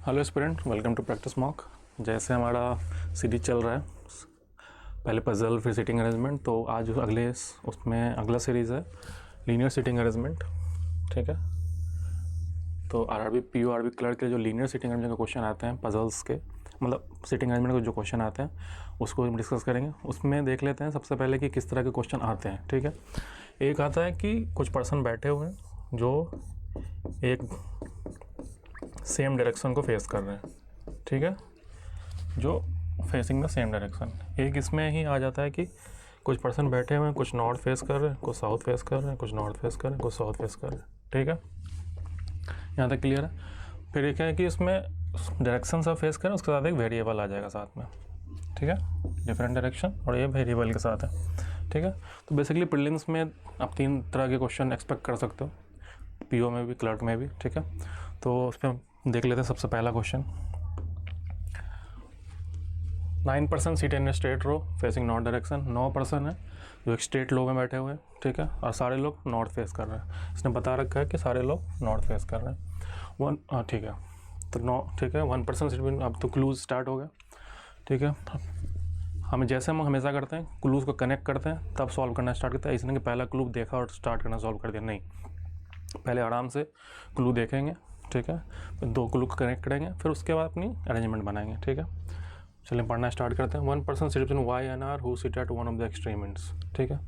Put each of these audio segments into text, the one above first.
Hello student, welcome to practice mock. जैसे हमारा series चल रहा है, पहले पजल फिर सीटिंग अरेंजमेंट, तो आज उसमें अगला सीरीज़ है लीनियर सीटिंग अरेंजमेंट। ठीक है, तो आरआरबी पीओ आरबी क्लर्क के जो लीनियर सीटिंग अरेंजमेंट के क्वेश्चन आते हैं पजल्स के, मतलब सीटिंग अरेंजमेंट के जो क्वेश्चन आते हैं उसको हम डिस्कस करेंगे। उसमें देख लेते हैं सबसे पहले कि किस तरह के क्वेश्चन आते हैं। ठीक है, एक आता है कि कुछ पर्सन बैठे हुए हैं जो एक सेम डायरेक्शन को फेस कर रहे हैं। ठीक है, जो फेसिंग द सेम डायरेक्शन। एक इसमें ही आ जाता है कि कुछ पर्सन बैठे हुए हैं, कुछ नॉर्थ फेस कर रहे हैं, कुछ साउथ फेस कर रहे हैं, कुछ नॉर्थ फेस कर रहे हैं, कुछ साउथ फेस कर रहे हैं। ठीक है, यहाँ तक क्लियर है। फिर एक है कि इसमें डायरेक्शन सब फेस करें, उसके साथ एक वेरिएबल आ जाएगा साथ में। ठीक है, डिफरेंट डायरेक्शन और ये वेरिएबल के साथ है। ठीक है, तो बेसिकली प्रीलिम्स में आप 3 तरह के क्वेश्चन एक्सपेक्ट कर सकते हो, पीओ में भी, क्लर्क में भी। ठीक है, तो उस पर देख लेते हैं। सबसे पहला question, 9% seat in straight row facing north direction. 9% है जो एक स्ट्रेट लो में बैठे हुए हैं। ठीक है, और सारे लोग नॉर्थ फेस कर रहे हैं। इसने बता रखा है कि सारे लोग नॉर्थ फेस कर रहे हैं। ठीक है, तो ठीक है, 1% सीट में अब तो क्लूज स्टार्ट हो गया। ठीक है, हम जैसे हम हमेशा करते हैं, क्लूज़ को कनेक्ट करते हैं तब सॉल्व करना स्टार्ट करते हैं। इसने कि पहला क्लू देखा और स्टार्ट करना सॉल्व कर दिया, नहीं, पहले आराम से क्लू देखेंगे। ठीक है, फिर 2 क्लू को कनेक्ट करेंगे, फिर उसके बाद अपनी अरेंजमेंट बनाएंगे। ठीक है, चलिए पढ़ना स्टार्ट करते हैं। 1% sit between Y and R who sit at one of the extreme ends. ठीक है,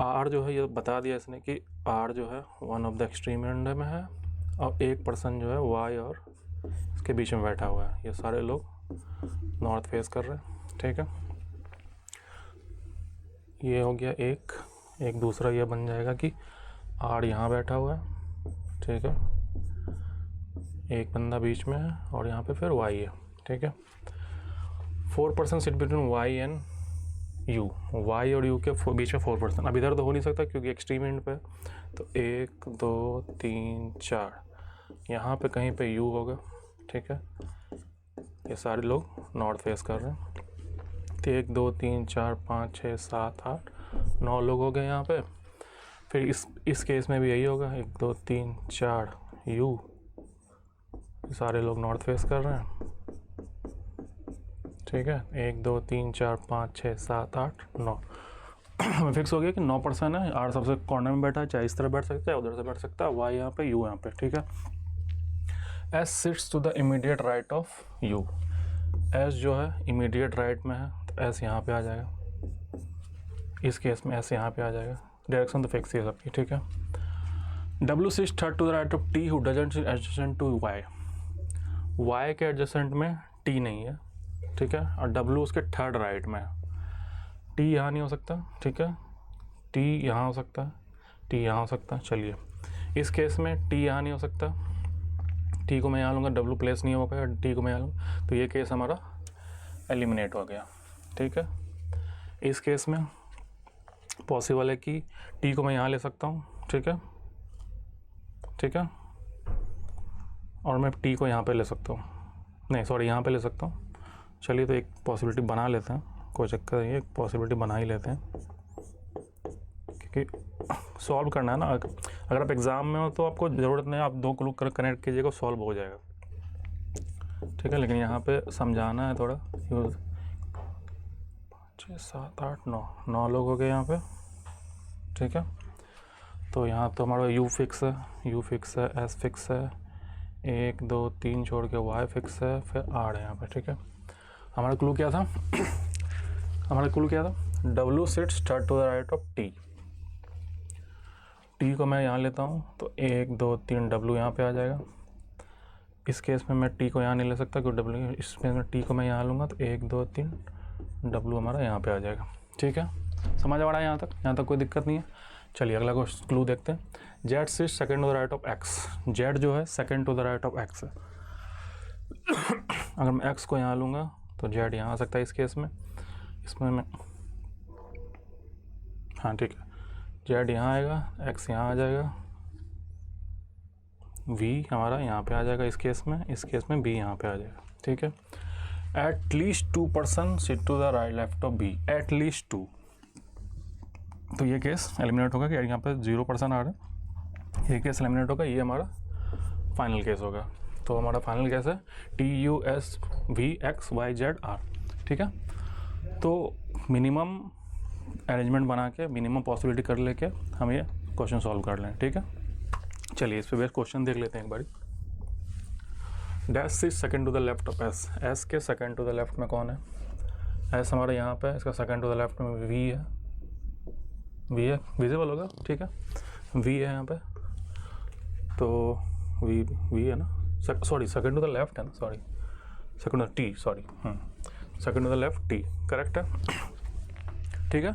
आर जो है ये बता दिया इसने कि आर जो है one of the extreme and में है, और एक पर्सन जो है वाई और इसके बीच में बैठा हुआ है। ये सारे लोग नॉर्थ फेस कर रहे हैं। ठीक है, ये हो गया एक दूसरा ये बन जाएगा कि आर यहाँ बैठा हुआ है। ठीक है, एक बंदा बीच में है और यहाँ पे फिर वाई है। ठीक है, 4% sit between Y and U. Y और यू के बीच में 4%। अब इधर तो हो नहीं सकता क्योंकि एक्सट्रीम एंड पे, तो 1 2 3 4 यहाँ पे कहीं पे यू होगा। ठीक है, ये सारे लोग नॉर्थ फेस कर रहे हैं। तो 1 2 3 4 5 6 7 8 9 लोग हो गए यहाँ पे। फिर इस केस में भी यही होगा, 1 2 3 4 यू, सारे लोग नॉर्थ फेस कर रहे हैं। ठीक है, 1 2 3 4 5 6 7 8 9 हमें फिक्स हो गया कि 9% है। आर सबसे कॉर्नर में बैठा है, चाहे इस तरह बैठ सकता है, उधर से बैठ सकता है, वाई यहाँ पे, यू यहाँ पे। ठीक है, S sits to the immediate right of U. S जो है इमीडिएट राइट में है, तो एस यहाँ पे आ जाएगा। इस केस में एस यहाँ पे आ जाएगा। डायरेक्शन तो फिक्स ही है सबकी। ठीक है, W sits third to the right of T who doesn't sit adjacent to Y. Y के एडजेसेंट में टी नहीं है। ठीक है, और डब्ल्यू उसके थर्ड राइट में है। टी यहाँ नहीं हो सकता। ठीक है, टी यहाँ हो सकता है, टी यहाँ हो सकता है। चलिए, इस केस में टी यहाँ नहीं हो सकता, टी को मैं यहाँ लूँगा, डब्ल्यू प्लेस नहीं हो पाएगा, टी को मैं यहाँ लूँगा, तो ये केस हमारा एलिमिनेट हो गया। ठीक है, इस केस में पॉसिबल है कि टी को मैं यहाँ ले सकता हूँ। ठीक है, ठीक है, और मैं टी को यहाँ पे ले सकता हूँ, नहीं सॉरी यहाँ पे ले सकता हूँ। चलिए, तो एक पॉसिबिलिटी बना लेते हैं, कोई चक्कर नहीं है, एक पॉसिबिलिटी बना ही लेते हैं क्योंकि सॉल्व करना है ना। अगर आप एग्ज़ाम में हो तो आपको ज़रूरत नहीं, आप 2 क्लू कनेक्ट कीजिएगा, सॉल्व हो जाएगा। ठीक है, लेकिन यहाँ पे समझाना है थोड़ा। 6 7 8 9 लोग हो गए यहाँ पे। ठीक है, तो यहाँ तो हमारा यू फिक्स है, यू फिक्स है, एस फिक्स है, 1 2 3 छोड़ के वाई फिक्स है, फिर आर है यहाँ पे। ठीक है, हमारा क्लू क्या था? हमारा क्लू क्या था? W sits third to the right of T. T को मैं यहाँ लेता हूँ तो 1 2 3 डब्ल्यू यहाँ पे आ जाएगा। इस केस में मैं टी को यहाँ नहीं ले सकता क्योंकि डब्ल्यू, इस केस में टी को मैं यहाँ लूँगा तो 1 2 3 डब्ल्यू हमारा यहाँ पे आ जाएगा। ठीक है, समझ आ रहा है यहाँ तक कोई दिक्कत नहीं है। चलिए अगला क्लू देखते हैं। Z sits second to the right of X. Z जो है second to the right of X है। अगर मैं एक्स को यहाँ लूँगा तो जेड यहाँ आ सकता है। इस केस में इसमें मैं, हाँ ठीक है, जेड यहाँ आएगा, एक्स यहाँ आ जाएगा, वी हमारा यहाँ पे आ जाएगा इस केस में बी यहाँ पे आ जाएगा। ठीक है, at least 2% sit to the right left of B. At least 2, तो ये केस एलिमिनेट होगा कि यहाँ पे 0% आ रहा है, ये केस एलिमिनेट होगा, ये हमारा फाइनल केस होगा। तो हमारा फाइनल गैस है TUSVXYZR, ठीक है। तो मिनिमम अरेंजमेंट बना के मिनिमम पॉसिबिलिटी कर लेके हम ये क्वेश्चन सॉल्व कर लें, ठीक है। चलिए इस पे बेस्ट क्वेश्चन देख लेते हैं एक बारी। Dash is second to the left of S, S के सेकंड टू द लेफ्ट में कौन है? एस हमारे यहाँ पे, इसका सेकंड टू द लेफ्ट में वी है, वी है, विजिबल होगा, ठीक है, वी है यहाँ पे, तो वी है ना, sorry second to the left है ना, sorry second to T, sorry second to the left T, correct है, ठीक है।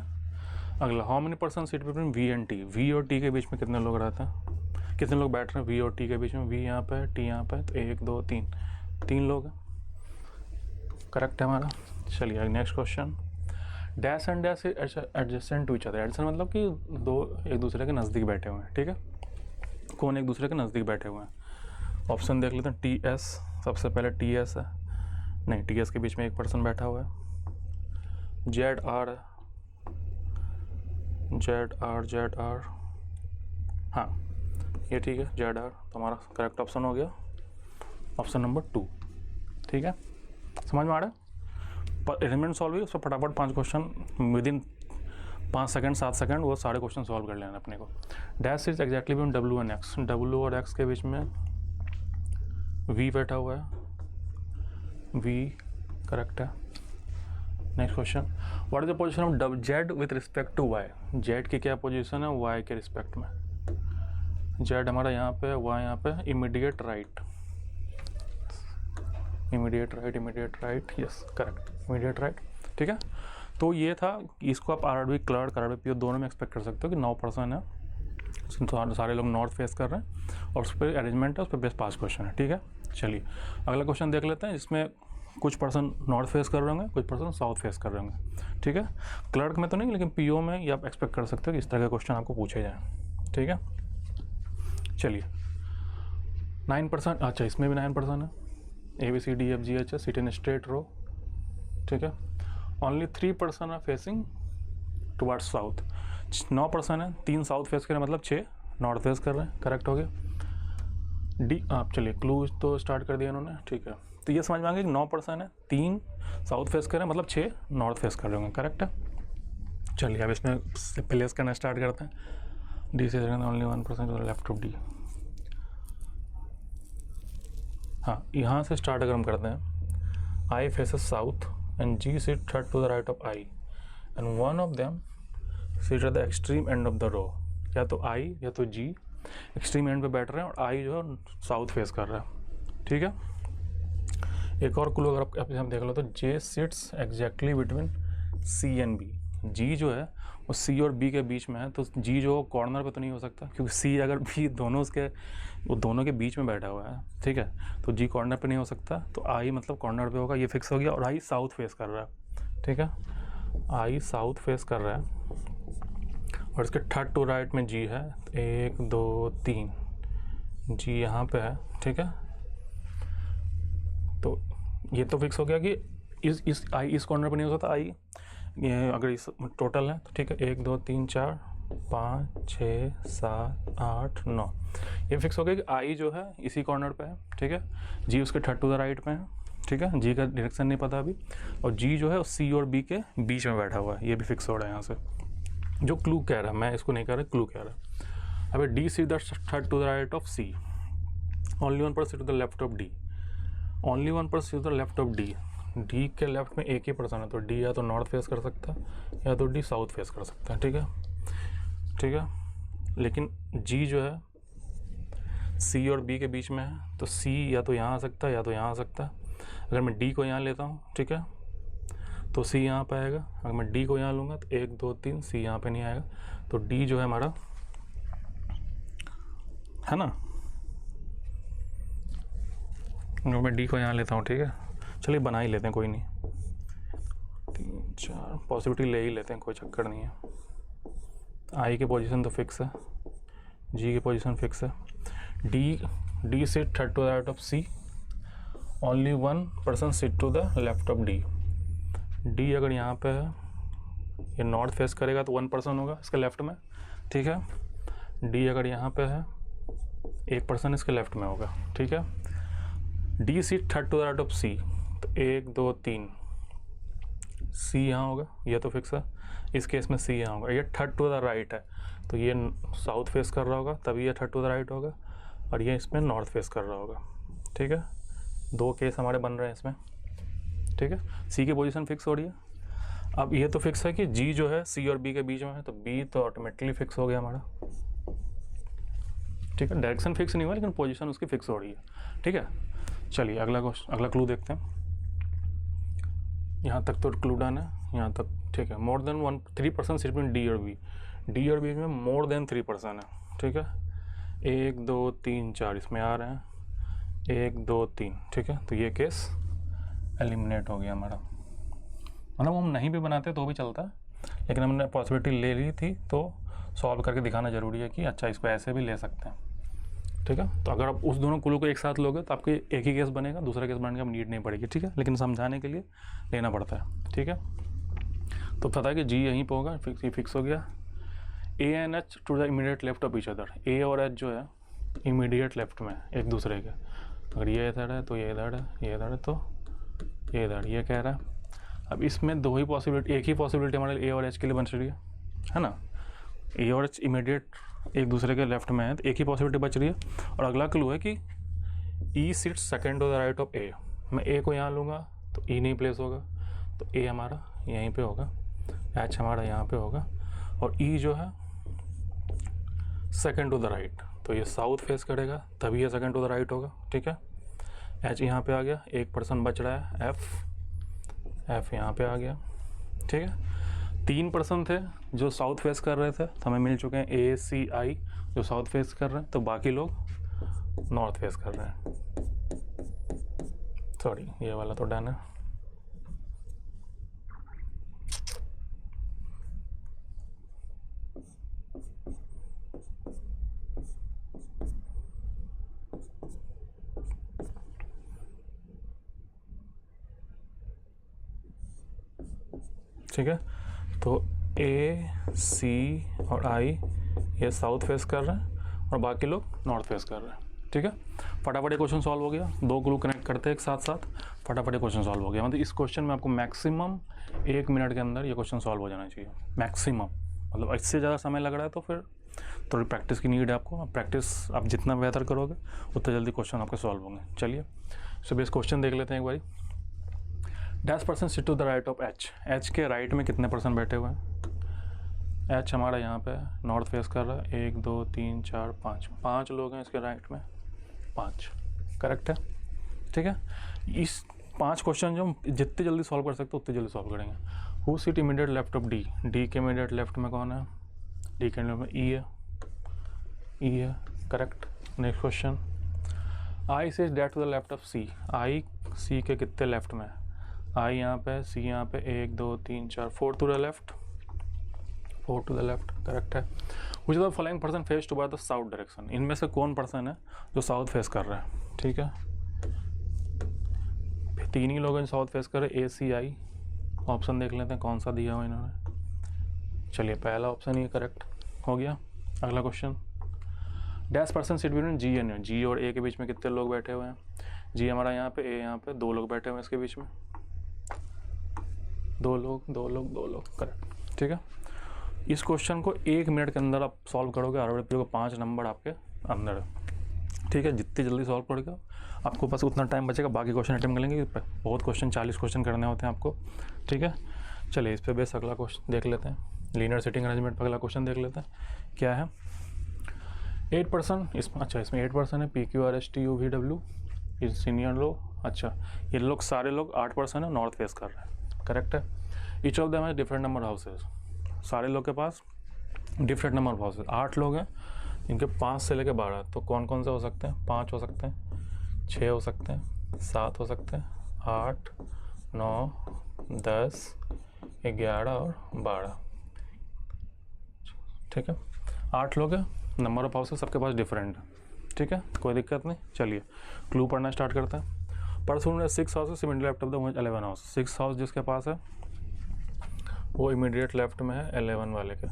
अगला, how many person seat between V and T, V और टी के बीच में कितने लोग रहते हैं, कितने लोग बैठ रहे हैं वी और टी के बीच में? वी यहाँ पे है, टी यहाँ पे है, तो 1 2 3, 3 लोग हैं, करेक्ट है हमारा। चलिए next question. Dash and dash adjacent to each other, adjacent मतलब कि दो एक दूसरे के नज़दीक बैठे हुए हैं, ठीक है। कौन एक दूसरे के नज़दीक बैठे हुए हैं? ऑप्शन देख लेते हैं। टी एस, सबसे पहले टी एस है, नहीं टी एस के बीच में एक पर्सन बैठा हुआ है। जेड आर है, जेड आर, हाँ ये ठीक है, जेड आर, तो हमारा करेक्ट ऑप्शन हो गया ऑप्शन नंबर 2, ठीक है। समझ में आ रहा है? अरेंजमेंट सॉल्व हुई, उसको फटाफट 5 क्वेश्चन विदिन 5 सेकंड 7 सेकंड वो सारे क्वेश्चन सॉल्व कर लेना अपने को। Dash is exactly between W and X, W और एक्स के बीच में वी बैठा हुआ है, वी करेक्ट है। Next question, what is the position of Z with respect to Y, Z की क्या पोजीशन है वाई के रिस्पेक्ट में? जेड हमारा यहाँ पे है, वाई यहाँ पे, immediate right, immediate right, yes correct, immediate right, ठीक है। तो ये था, इसको आप आरआरबी क्लर्क, आरआरबी पीओ दोनों में एक्सपेक्ट कर सकते हो कि 9% है, तो सारे लोग नॉर्थ फेस कर रहे हैं और उस पर अरेंजमेंट है, उस पर बेस्ट 5 क्वेश्चन है, ठीक है। चलिए अगला क्वेश्चन देख लेते हैं, इसमें कुछ पर्सन नॉर्थ फेस कर रहे होंगे, कुछ पर्सन साउथ फेस कर रहे होंगे, ठीक है। क्लर्क में तो नहीं, लेकिन पीओ में ये आप एक्सपेक्ट कर सकते हो कि इस तरह के क्वेश्चन आपको पूछे जाएँ, ठीक है। चलिए 9%, अच्छा इसमें भी 9% है, ABCDFGH है, सिट इन स्ट्रेट रो, ठीक है। Only 3% are facing towards south, 9% है, 3 साउथ फेस कर रहे हैं, मतलब 6 नॉर्थ फेस कर रहे हैं, करेक्ट हो गया। डी, आप चलिए क्लू तो स्टार्ट कर दिया इन्होंने, ठीक है। तो ये समझ में आ गया कि 9% है, 3 साउथ फेस कर रहे हैं, मतलब 6 नॉर्थ फेस कर रहे होंगे, करेक्ट है। चलिए अब इसमें प्लेस करना स्टार्ट करते हैं। डी से only 1% to the left of D, हाँ यहाँ से स्टार्ट अगर हम करते हैं, I faces south and G sit third to the right of I and one of them sit at the extreme end of the row, या तो आई या तो जी एक्सट्रीम एंड पे बैठ रहे हैं और आई जो है साउथ फेस कर रहा है, ठीक है। एक और क्लू अगर आप हम देख लो तो J sits exactly between C and B, G जो है वो सी और बी के बीच में है, तो जी जो कॉर्नर पे तो नहीं हो सकता, क्योंकि सी अगर बी दोनों उसके वो दोनों के बीच में बैठा हुआ है, ठीक है, तो जी कॉर्नर पे नहीं हो सकता, तो आई मतलब कॉर्नर पे होगा, ये फिक्स हो गया। और आई साउथ फेस कर रहा है, ठीक है, आई साउथ फेस कर रहा है और इसके थर्ड टू राइट में जी है, 1 2 3 जी यहाँ पे है, ठीक है। तो ये तो फिक्स हो गया कि इस आई इस कॉर्नर पे नहीं हो सकता, आई ये अगर इस टोटल है तो ठीक है, 1 2 3 4 5 6 7 8 9, ये फिक्स हो गया कि आई जो है इसी कॉर्नर पे है, ठीक है, जी उसके थर्ड टू द राइट पे है, ठीक है, जी का डायरेक्शन नहीं पता अभी, और जी जो है सी और बी के बीच में बैठा हुआ है, ये भी फिक्स हो रहा है यहाँ से, जो क्लू कह रहा है, मैं इसको नहीं कह रहा, क्लू कह रहा है। अब D see the third to the right of C, only 1% to the left of D, only 1% to the left of D, D के लेफ्ट में एक ही पर्सन है, तो डी या तो नॉर्थ फेस कर सकता है या तो डी साउथ फेस कर सकता है, ठीक है, ठीक है। लेकिन जी जो है सी और बी के बीच में है, तो सी या तो यहाँ आ सकता है या तो यहाँ आ सकता है। अगर मैं डी को यहाँ लेता हूँ, ठीक है, तो सी यहाँ पे आएगा, अगर मैं डी को यहाँ लूँगा तो 1 2 3 सी यहाँ पे नहीं आएगा, तो डी जो है हमारा, है ना, अगर मैं डी को यहाँ लेता हूँ, ठीक है, चलिए बना ही लेते हैं, कोई नहीं, 3 4 पॉसिबिलिटी ले ही लेते हैं, कोई चक्कर नहीं है। आई की पोजीशन तो फिक्स है, जी की पोजीशन फिक्स है, D sit third to the right of C, only 1% sit to the left of D, D अगर यहाँ पे है, ये नॉर्थ फेस करेगा तो 1% होगा इसके लेफ्ट में, ठीक है, डी अगर यहाँ पे है 1% इसके लेफ्ट में होगा, ठीक है। D seat third to the right of C, तो 1 2 3 सी यहाँ होगा, ये तो फिक्स है। इस केस में सी यहाँ होगा, ये थर्ड टू द राइट है तो ये साउथ फेस कर रहा होगा, तभी ये थर्ड टू द राइट होगा, और ये इसमें नॉर्थ फेस कर रहा होगा। ठीक है, 2 केस हमारे बन रहे हैं इसमें। ठीक है, सी की पोजीशन फिक्स हो रही है। अब ये तो फिक्स है कि जी जो है सी और बी के बीच में है, तो बी तो ऑटोमेटिकली फिक्स हो गया हमारा। ठीक है, डायरेक्शन फिक्स नहीं हुआ लेकिन पोजीशन उसकी फिक्स हो रही है। ठीक है, चलिए अगला क्लू देखते हैं। यहाँ तक तो क्लू डन है, यहाँ तक ठीक है। More than 3% seat between D और बी, डी और बी में मोर देन 3% है। ठीक है, 1 2 3 4 इसमें आ रहे हैं, 1 2 3। ठीक है, तो ये केस एलिमिनेट हो गया हमारा। मतलब हम नहीं भी बनाते तो भी चलता, लेकिन हमने पॉसिबिलिटी ले ली थी तो सॉल्व करके दिखाना ज़रूरी है कि अच्छा इसको ऐसे भी ले सकते हैं। ठीक है, तो अगर आप उस दोनों क्लू को एक साथ लोगे तो आपके एक ही केस बनेगा, दूसरा केस बनने की नीड नहीं पड़ेगी। ठीक है, लेकिन समझाने के लिए लेना पड़ता है। ठीक है, तो पता है कि जी यहीं पर होगा, फिक्स हो गया। A and H to the immediate left of each other, A और एच जो है इमीडिएट लेफ्ट में एक दूसरे के। अगर ये इधर है तो ये इधर है, ये इधर है तो ये इधर, ये कह रहा है। अब इसमें दो ही पॉसिबिलिटी, एक ही पॉसिबिलिटी हमारे ए और एच के लिए बन रही है ना। ए और एच इमीडिएट एक दूसरे के लेफ्ट में है, तो एक ही पॉसिबिलिटी बच रही है। और अगला क्लू है कि E sit second to the right of A. मैं ए को यहाँ लूँगा तो ई नहीं प्लेस होगा, तो ए हमारा यहीं पे होगा, एच हमारा यहाँ पे होगा, और ई जो है सेकेंड टू द राइट, तो ये साउथ फेस करेगा तभी ये सेकेंड टू द राइट होगा। ठीक है, एच यहाँ पे आ गया, 1% बच रहा है, एफ यहाँ पे आ गया। ठीक है, 3% थे जो साउथ फेस कर रहे थे, तो हमें मिल चुके हैं ए सी आई जो साउथ फेस कर रहे हैं, तो बाकी लोग नॉर्थ फेस कर रहे हैं। सॉरी, ये वाला तो डन है। ठीक है, तो ए सी और आई ये साउथ फेस कर रहे हैं और बाकी लोग नॉर्थ फेस कर रहे हैं। ठीक है, फटाफट ये क्वेश्चन सॉल्व हो गया। 2 क्लू कनेक्ट करते हैं एक साथ साथ, फटाफट ये क्वेश्चन सॉल्व हो गया। मतलब इस क्वेश्चन में आपको मैक्सिमम 1 मिनट के अंदर ये क्वेश्चन सॉल्व हो जाना चाहिए, मैक्सिमम। मतलब इससे ज़्यादा समय लग रहा है तो फिर थोड़ी प्रैक्टिस की नीड है आपको। प्रैक्टिस आप जितना बेहतर करोगे उतना जल्दी क्वेश्चन आपके सॉल्व होंगे। चलिए सुबह इस क्वेश्चन देख लेते हैं एक बारी। -% Sit to the right of H, H के राइट में कितने % बैठे हुए हैं। एच हमारा यहाँ पे नॉर्थ फेस कर रहा है, 1 2 3 4 5 लोग हैं इसके राइट में, 5 करेक्ट है। ठीक है, इस 5 क्वेश्चन जो हम जितने जल्दी सॉल्व कर सकते हैं उतने जल्दी सॉल्व करेंगे। Who seat immediate left of D, D के इमीडिएट लेफ्ट में कौन है, डी के लेफ्ट में ई है, ई है correct. Next question, I seat डेट to the left of C, I C के कितने लेफ्ट में है, आई यहाँ पे, सी यहाँ पे, 1 2 3 4 4 to the left, 4 to the left correct है। Which the following person face to by the south direction, इनमें से कौन पर्सन है जो साउथ फेस कर रहा है। ठीक है, 3 ही लोग हैं साउथ फेस कर रहे हैं, ए सी आई। ऑप्शन देख लेते हैं कौन सा दिया हुआ इन्होंने। चलिए पहला ऑप्शन ये करेक्ट हो गया। अगला question, -% seat between G and A, G और ए के बीच में कितने लोग बैठे हुए हैं। जी हमारा यहाँ पे, ए यहाँ पे, 2 लोग बैठे हुए हैं इसके बीच में, 2 लोग करेक्ट। ठीक है, इस क्वेश्चन को 1 मिनट के अंदर आप सॉल्व करोगे, आरडब्ल्यू को 5 नंबर आपके अंदर है। ठीक है, जितनी जल्दी सॉल्व करोगे आपको पास उतना टाइम बचेगा, बाकी क्वेश्चन अटेम्प्ट करेंगे। बहुत क्वेश्चन 40 क्वेश्चन करने होते हैं आपको। ठीक है, चलिए इस पर बेस अगला क्वेश्चन देख लेते हैं। लीनियर सिटिंग अरेंजमेंट पर अगला क्वेश्चन देख लेते हैं क्या है। 8% इसमें, अच्छा इसमें 8% है, P Q R S T U V W, ये सीनियर लोग। अच्छा ये लोग सारे लोग 8% है, नॉर्थ फेस कर रहे हैं करेक्ट है। Each of them has different number houses, सारे लोग के पास डिफरेंट नंबर ऑफ हाउसेज। 8 लोग हैं, इनके 5 से लेकर 12, तो कौन कौन से हो सकते हैं। 5 हो सकते हैं, 6 हो सकते हैं, 7 हो सकते हैं, 8 9 10 11 और 12। ठीक है, 8 लोग हैं, नंबर ऑफ हाउसेज सबके पास डिफरेंट है। ठीक है, कोई दिक्कत नहीं। चलिए क्लू पढ़ना स्टार्ट करते हैं। पर्सन ने 6 houses immediate left of the 11 house, 6 house जिसके पास है वो इमीडिएट लेफ्ट में है 11 वाले के।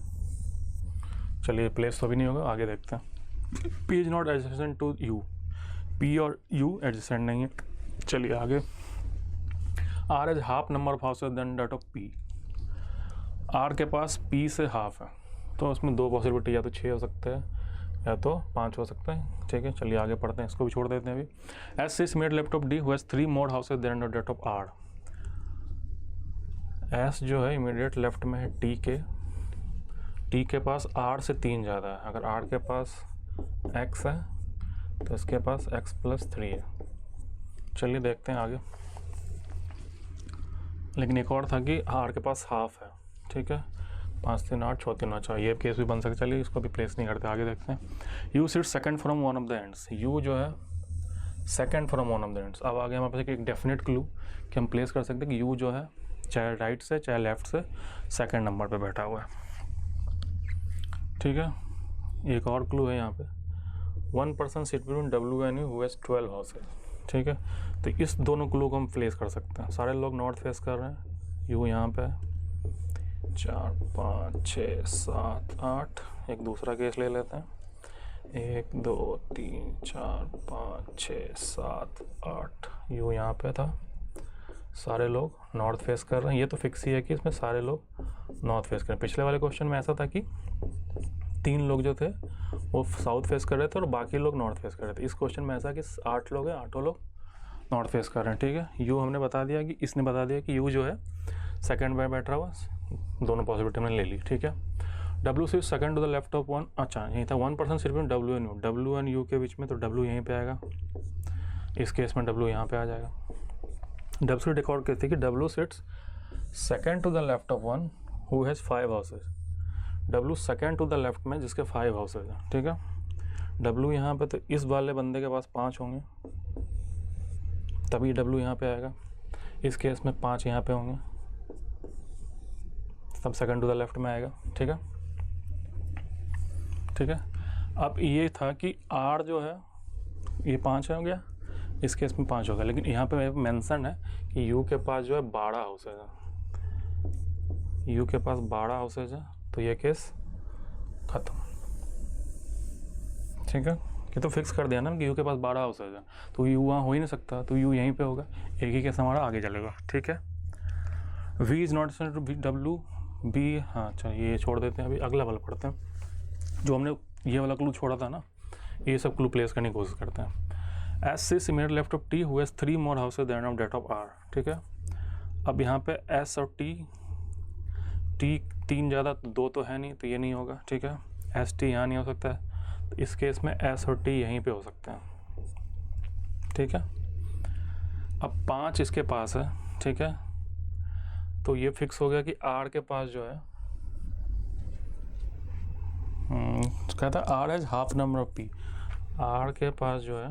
चलिए प्लेस तो भी नहीं होगा, आगे देखते हैं। P is not adjacent to U, P और यू एडजेसेंट नहीं है, चलिए आगे, R is half number of houses than that of P. R के पास पी से हाफ है, तो उसमें दो पॉसिबिलिटी, या तो 6 हो सकते हैं या तो 5 हो सकते हैं। ठीक है, चलिए आगे पढ़ते हैं, इसको भी छोड़ देते हैं अभी। S is made left of D who has 3 more houses than that of R. S जो है इमीडिएट लेफ्ट में है टी के पास आर से 3 ज़्यादा है। अगर आर के पास एक्स है तो इसके पास x + 3 है। चलिए देखते हैं आगे। लेकिन एक और था कि आर के पास हाफ है। ठीक है, 5 3 8 6 3 9 ये केस भी बन सकता है। चलिए इसको भी प्लेस नहीं करते, आगे देखते हैं। You sit second from one of the ends. You जो है second from one of the ends. अब आगे हमारे पास एक डेफिनेट क्लू कि हम प्लेस कर सकते हैं कि यू जो है चाहे राइट से चाहे लेफ्ट से सेकंड नंबर पे बैठा हुआ है। ठीक है, एक और क्लू है यहाँ पे, 1 person sit between W and you who has 12 houses. ठीक है, तो इस दोनों क्लू को हम प्लेस कर सकते हैं। सारे लोग नॉर्थ फेस कर रहे हैं, यू यहाँ पे 4 5 6 7 8। एक दूसरा केस ले लेते हैं, 1 2 3 4 5 6 7 8। यू यहाँ पे था, सारे लोग नॉर्थ फेस कर रहे हैं। ये तो फिक्स ही है कि इसमें सारे लोग नॉर्थ फेस कर रहे हैं। पिछले वाले क्वेश्चन में ऐसा था कि 3 लोग जो थे वो साउथ फेस कर रहे थे और बाकी लोग नॉर्थ फेस कर रहे थे। इस क्वेश्चन में ऐसा कि 8 लोग हैं, 8 लोग नॉर्थ फेस कर रहे हैं। ठीक है, यू हमने बता दिया कि इसने बता दिया कि यू जो है सेकंड में बैठ रहा हुआ, दोनों पॉसिबिलिटी में ले ली। ठीक है, डब्ल्यू सिर्फ second to the left of one. अच्छा, यही था 1 पर्सन सिर्फ डब्ल्यू एंड यू के बीच में, तो डब्ल्यू यहीं पे आएगा। इस केस में डब्ल्यू यहाँ पे आ जाएगा। डब्ल्यू एक और कहती है कि W sits second to the left of one who has 5 houses. W second to the left में जिसके 5 हाउसेज हैं। ठीक है, डब्ल्यू यहाँ पे, तो इस वाले बंदे के पास 5 होंगे, तभी डब्ल्यू यहाँ पे आएगा। इस केस में 5 यहाँ पे होंगे, तब सेकंड टू द लेफ्ट में आएगा। ठीक है, ठीक है। अब ये था कि आर जो है ये 5 हो गया, इस केस में 5 हो गया। लेकिन यहाँ पे मेंशन है कि यू के पास जो है 12 हाउसेज है। यू के पास 12 हाउसेज है, तो ये केस ख़त्म। ठीक है, ये तो फिक्स कर दिया ना कि यू के पास 12 हाउसेज है, तो यू वहाँ हो ही नहीं सकता, तो यू यहीं पे होगा। एक ही केस हमारा आगे चलेगा। ठीक है, V is not to be W B. हाँ चलिए ये छोड़ देते हैं, अभी अगला वाला पढ़ते हैं। जो हमने ये वाला क्लू छोड़ा था ना, ये सब क्लू प्लेस करने की कोशिश करते हैं। एस से similar left of T who has 3 more houses than of that of R. ठीक है, अब यहाँ पे एस और टी 3 ज़्यादा, 2 तो है नहीं, तो ये नहीं होगा। ठीक है, एस टी यहाँ नहीं हो सकता है, तो इस केस में एस और टी यहीं पे हो सकते हैं। ठीक है, अब 5 इसके पास है। ठीक है, तो ये फिक्स हो गया कि आर के पास जो है कहता है R has half number of P. R के पास जो है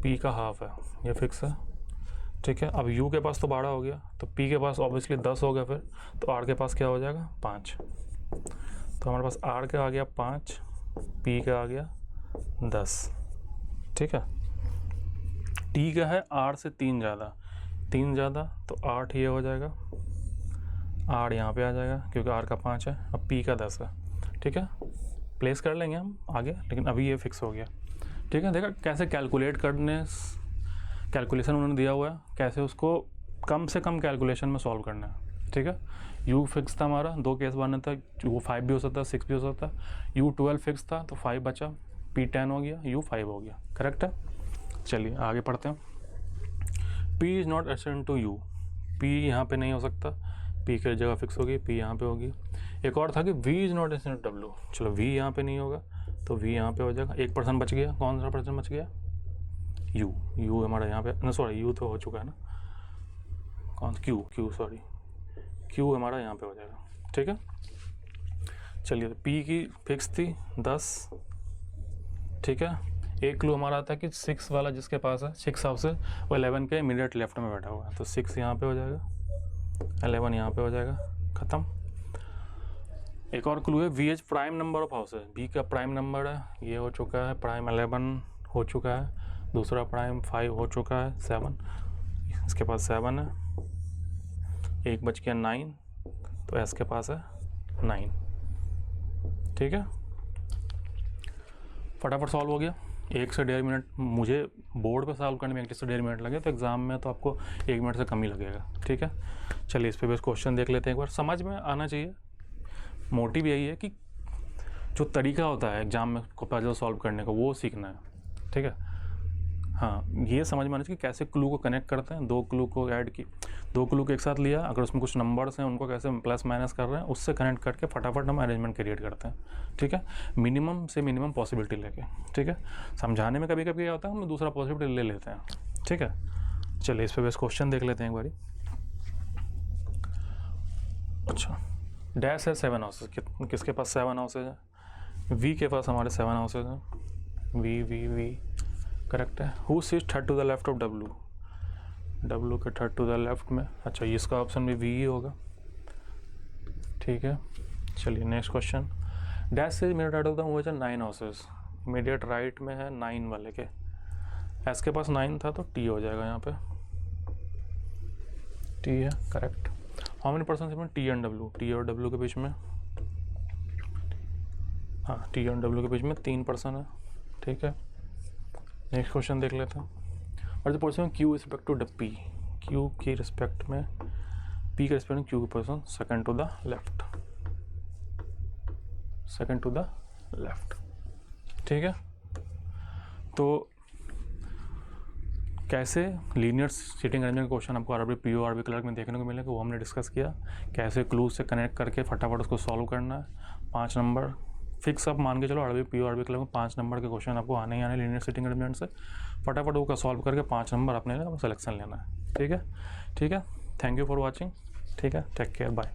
पी का हाफ है, ये फिक्स है। ठीक है, अब यू के पास तो 12 हो गया, तो पी के पास ऑब्वियसली 10 हो गया फिर, तो आर के पास क्या हो जाएगा 5। तो हमारे पास आर का आ गया 5, पी का आ गया 10। ठीक है, टी का है आर से 3 ज़्यादा, 3 ज़्यादा तो 8 ये हो जाएगा, आर यहाँ पे आ जाएगा क्योंकि आर का 5 है। अब पी का 10 है। ठीक है, प्लेस कर लेंगे हम आगे, लेकिन अभी ये फिक्स हो गया। ठीक है, देखा कैसे कैलकुलेट करने, कैलकुलेशन उन्होंने दिया हुआ है, कैसे उसको कम से कम कैलकुलेशन में सॉल्व करना है। ठीक है, यू फिक्स था हमारा, 2 केस बनना था, वो 5 भी हो सकता, 6 भी हो सकता। यू 12 फिक्स था तो 5 बचा, पी 10 हो गया, यू 5 हो गया। करेक्ट है, चलिए आगे पढ़ते हैं। P is not adjacent to U. P यहाँ पे नहीं हो सकता, पी की जगह फिक्स होगी, पी यहाँ पे होगी। एक और था कि V is not adjacent to W. चलो वी यहाँ पे नहीं होगा, तो वी यहाँ पे हो जाएगा। एक पर्सन बच गया, कौन सा पर्सन बच गया, यू। यू हमारा यहाँ पे ना, सॉरी यू तो हो चुका है ना, कौन, क्यू सॉरी, क्यू हमारा यहाँ पे हो जाएगा। ठीक है, चलिए तो पी की फिक्स थी 10। ठीक है, एक क्लू हमारा आता है कि 6 वाला जिसके पास है 6 हाउस है, वो 11 के इमीडिएट लेफ्ट में बैठा हुआ है, तो 6 यहाँ पे हो जाएगा, 11 यहाँ पे हो जाएगा, ख़त्म। एक और क्लू है V H prime number of house है। बी का प्राइम नंबर है, ये हो चुका है, प्राइम 11 हो चुका है, दूसरा प्राइम 5 हो चुका है, 7, इसके पास 7 है, एक बच गया 9, तो एस के पास है 9। ठीक है, फटाफट सॉल्व हो गया। 1 से 1.5 मिनट मुझे बोर्ड पे सॉल्व करने में 1 से 1.5 मिनट लगे, तो एग्ज़ाम में तो आपको 1 मिनट से कम ही लगेगा। ठीक है, चलिए इस पे बेस क्वेश्चन देख लेते हैं एक बार, समझ में आना चाहिए। मोटिव यही है कि जो तरीका होता है एग्ज़ाम में को पजल सॉल्व करने का वो सीखना है। ठीक है, हाँ, ये समझ में आना चाहिए कि कैसे क्लू को कनेक्ट करते हैं, 2 क्लू को ऐड की, 2 क्लू को एक साथ लिया, अगर उसमें कुछ नंबर्स हैं उनको कैसे प्लस माइनस कर रहे हैं, उससे कनेक्ट करके फटाफट हम अरेंजमेंट क्रिएट करते हैं। ठीक है, मिनिमम से मिनिमम पॉसिबिलिटी लेके। ठीक है, समझाने में कभी कभी क्या होता है हम दूसरा पॉसिबिलिटी ले लेते हैं। ठीक है, चलिए इस पर बेस क्वेश्चन देख लेते हैं एक बारी। अच्छा, डैश है 7 हाउसेज, किसके पास 7 हाउसेज है? वी के पास हमारे 7 हाउसेज हैं। वी करेक्ट है। Who sits third to the left of W, W के थर्ड टू द लेफ्ट में, अच्छा इसका ऑप्शन भी वी ही होगा। ठीक है, चलिए नेक्स्ट क्वेश्चन। डैश से immediate right of the move 9 houses, immediate right में है 9 वाले के, एस के पास 9 था तो टी हो जाएगा यहाँ पे, टी है करेक्ट। हाउ मेनी पर्सन इसमें? टी एंड डब्लू, टी और डब्लू के बीच में, हाँ टी और डब्लू के बीच में 3 पर्सन है। ठीक है, नेक्स्ट क्वेश्चन देख लेते हैं। और जो person Q respect to the P, Q के रिस्पेक्ट में, पी के रिस्पेक्ट में क्यू के person second to the left, second to the left. ठीक है, तो कैसे लीनियर सीटिंग अरेंजमेंट का क्वेश्चन आपको आरबी पीओ आरबी क्लर्क में देखने को मिलेगा, वो हमने डिस्कस किया। कैसे क्लू से कनेक्ट करके फटाफट उसको सॉल्व करना है। 5 नंबर फिक्स आप मान के चलो, आरबी पीओ आरबी क्लर्क में 5 नंबर के क्वेश्चन आपको आने ही आने लीनियर सीटिंग अरेंजमेंट से, फटाफट वो का सॉल्व करके 5 नंबर अपने सिलेक्शन लेना है। ठीक है, ठीक है, थैंक यू फॉर वॉचिंग। ठीक है, टेक केयर, बाय।